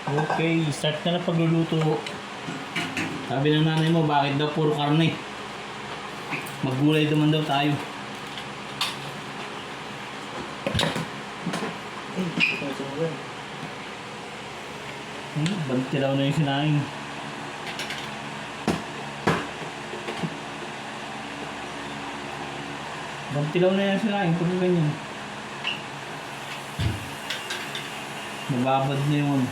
Okay, start na pagluluto. Sabi ng nanay mo, bakit daw puro karne? Maggulay naman daw tayo. Bantilaw na yung sinaing. Bantilaw na yung sinaing pag ganyan. Nababad na yun.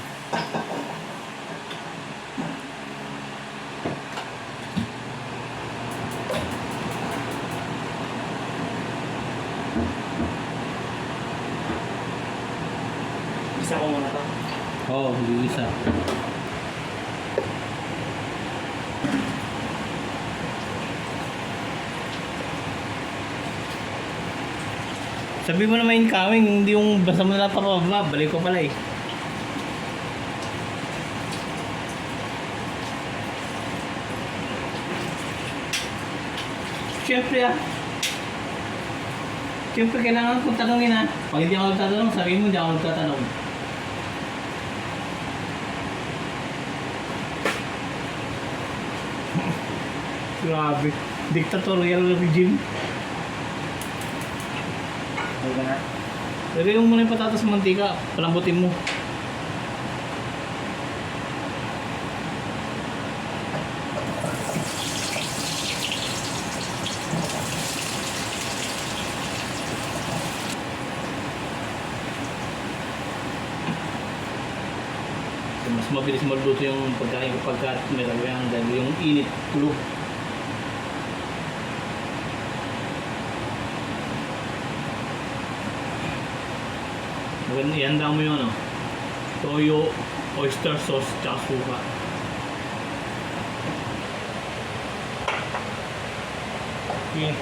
Isa ko muna to. Oo, hindi isa. Sabi mo naman incoming, hindi yung basta mo na papababa, balik ko pala eh. Siyempre Siyempre kailangan kong tanongin Pag hindi ako nagtatanong, sabihin mo hindi ako nagtatanong. Grabe, dictatorial regime. Okay na. Lagay mo muna yung patatas sa mantika, palambutin mo. Mas mabilis magluto yung pagkain kapag may lagyan dahil yung init, kulog. Maganda, ihanda mo yung toyo, oyster sauce, tsaka suka. Okay.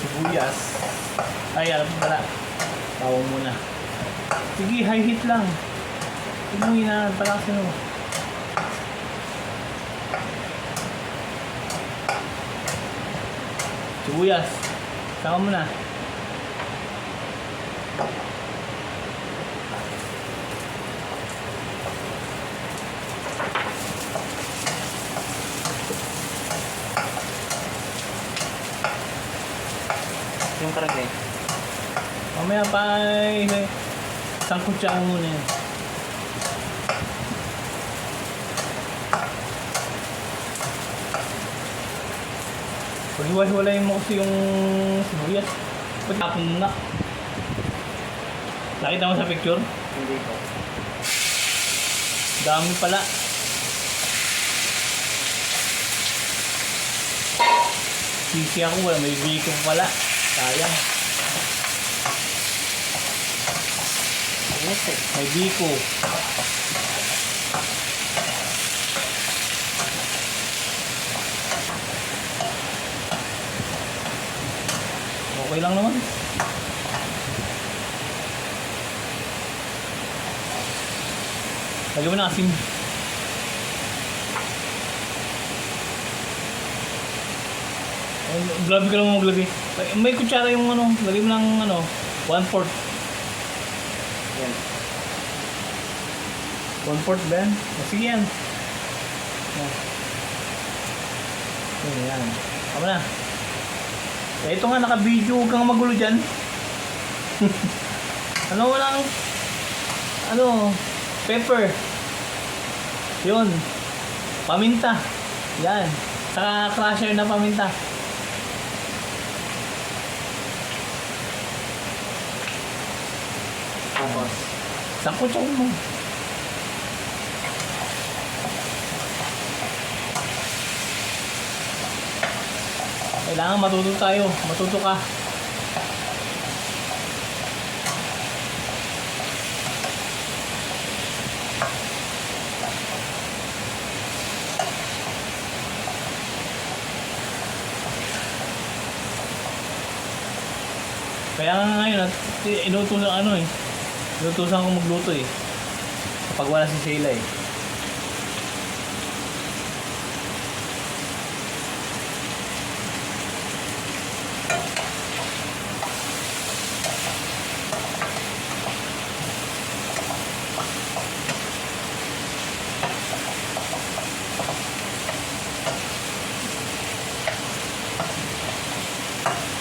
Sibuyas. Ay, alam mo pala. Tawag muna. Sige, high heat lang. Huwag mo hinaan, palakasin mo. Sibuyas. Saka mo na. Yung karagay. Mamaya pa isang kutsara muna yan. Pag-hiwa-hiwalayin mo kasi yung sibuyas. Pagtapon mo na. Nakita mo sa picture? Hindi ko. Dami pala. Sisi ako, wala may biko pala. Sayang. May biko. Okay lang naman. Lagyan mo na asin. Grabe ka lang maglagay. May kutsara yung lagay mo ng 1/4. Yan. 1/4 ba yan? Sige yan. Yan. Tama na. Ito nga naka-video, huwag kang magulo dyan. Walang pepper. Yun. Paminta. Yan. Saka crusher na paminta. Tapos. Sangkot mo. Kailangan matuto tayo. Matuto ka. Kaya nga ngayon, inutusan ano eh. Inutusan ko magluto eh. Kapag wala si Sheila eh.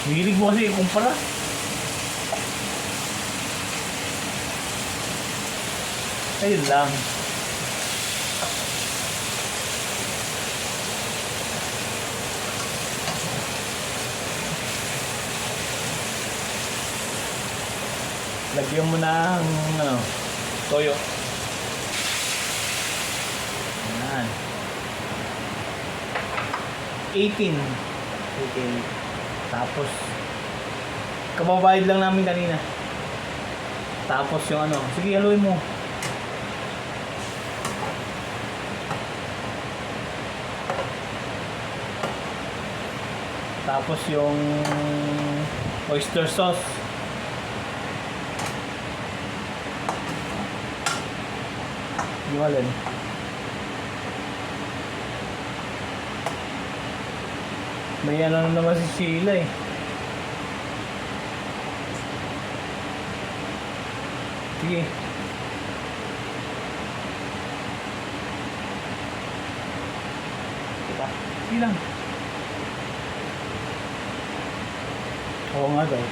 Hilig mo kasi ikumpara. Ayun lang. Lagyan mo ng ano, toyo. Ayan. 18. Okay. Tapos, kababayad lang namin kanina. Tapos yung ano, sige haluin mo. Tapos yung oyster sauce. Yung alin. May ano na naman si Sheila eh. Sige. Diba? Sige lang. Oo nga daw.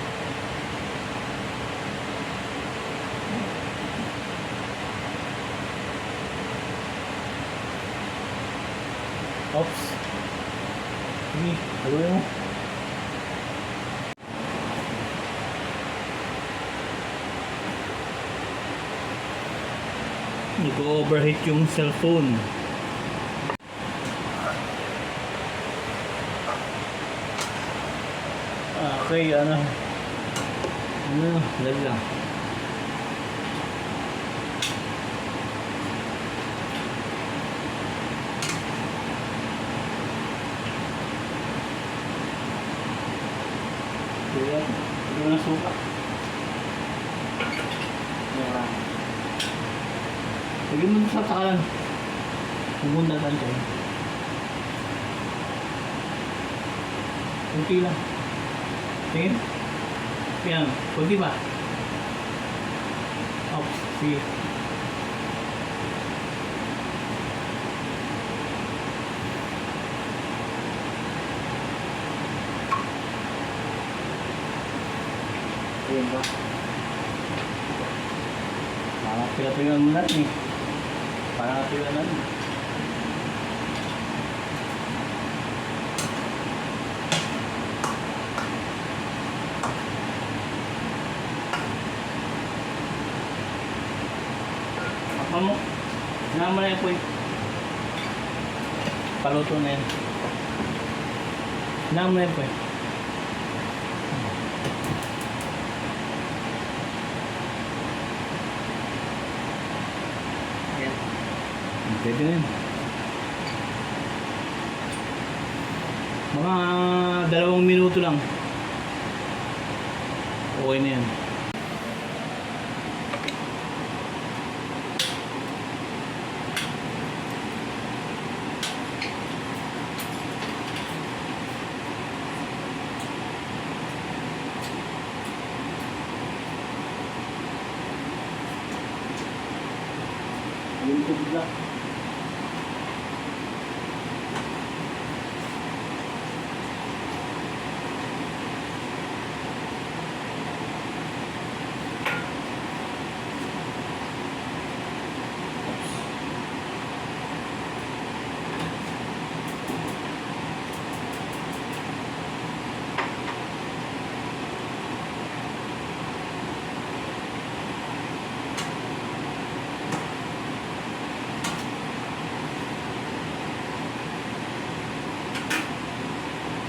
Oops. Sige, haluin mo. Nag-overheat yung cellphone. Okay, ano? Lang. Kaya, ito na suka. Yeah. Lagyan mo sa takalan. Pumunta ka tayo. Kunti lang. Tingin. Yan. Kunti ba? Oops. Sige. Ayun ba? Parang pinatuloy mo natin eh. Parang pinatuloy natin. Apa mo? Sinama na yan po eh. Paluto na yan. Sinama na yan po eh. Ayan. Pwede na yun. Mga 2 minuto lang. Okay na yan. Yung tubig lang.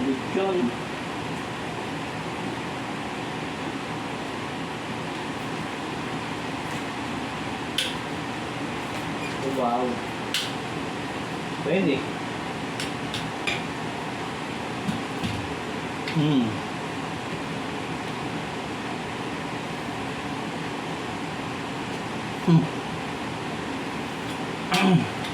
Lechon. Wow. Pwede. Hmm. Hmm.